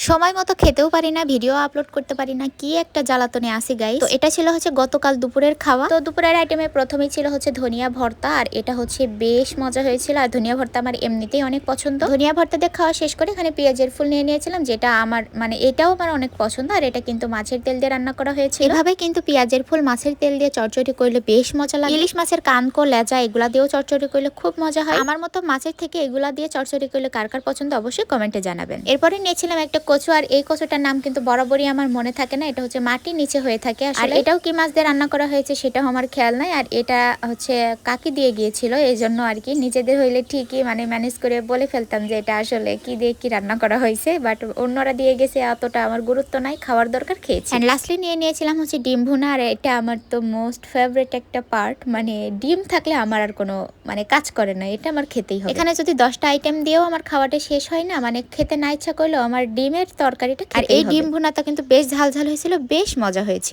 সময় মতো খেতেও পারি না, ভিডিও আপলোড করতে পারি না, কি একটা জ্বালাতনে আসি গাইস। তো এটা ছিল হচ্ছে গতকাল দুপুরের খাওয়া। তো দুপুরের আইটেমে প্রথমেই ছিল হচ্ছে ধনিয়া ভর্তা, আর এটা হচ্ছে বেশ মজা হয়েছিল। আর ধনিয়া ভর্তা আমার এমনিতেই অনেক পছন্দ। ধনিয়া ভর্তা দিয়ে খাওয়া শেষ করে এখানে পেঁয়াজের ফুল নিয়ে নিয়েছিলাম, যেটা আমার এটাও আমার অনেক পছন্দ। আর এটা কিন্তু মাছের তেল দিয়ে রান্না করা হয়েছে। এভাবে কিন্তু পেঁয়াজের ফুল মাছের তেল দিয়ে চচ্চড়ি করলে বেশ মজা লাগে। ইলিশ মাছের কানকো লেজা এগুলা দিয়েও চচ্চড়ি করলে খুব মজা হয়। আমার মতো মাছের থেকে এগুলা দিয়ে চচ্চড়ি করলে কার কার পছন্দ অবশ্যই কমেন্টে জানাবেন। এরপরে নিয়েছিলাম একটা কচু, আর এই কচুটার নাম কিন্তু বরাবরই আমার মনে থাকে না, এটা হচ্ছে মাটির নিচে হয়ে থাকে। আর এটাও কি মাছ দিয়ে রান্না করা হয়েছে সেটাও আমার খেয়াল নাই। আর এটা হচ্ছে কাকি দিয়ে গিয়েছিল, এই জন্য আর কি নিজেদের হইলে ঠিকই ম্যানেজ করে বলে ফেলতাম যে এটা আসলে কি দিয়ে কি রান্না করা হয়েছে, বাট অন্যরা দিয়ে গেছে এতটা আমার গুরুত্ব নাই, খাওয়ার দরকার খেয়েছি। এন্ড লাস্টলি নিয়েছিলাম হচ্ছে ডিম ভুনা, আর এটা আমার তো মোস্ট ফেভারিট একটা পার্ট। ডিম থাকলে আমার আর কোনো কাজ করে না, এটা আমার খেতেই হবে। এখানে যদি 10টা আইটেম দিয়েও আমার খাওয়াটা শেষ হয় না, খেতে না ইচ্ছা করলেও আমার ডিমের তরকারিটা খেতেই হবে। আর এই ডিম ভুনাটা কিন্তু বেশ ঝাল ঝাল হয়েছিল, বেশ মজা হয়েছে।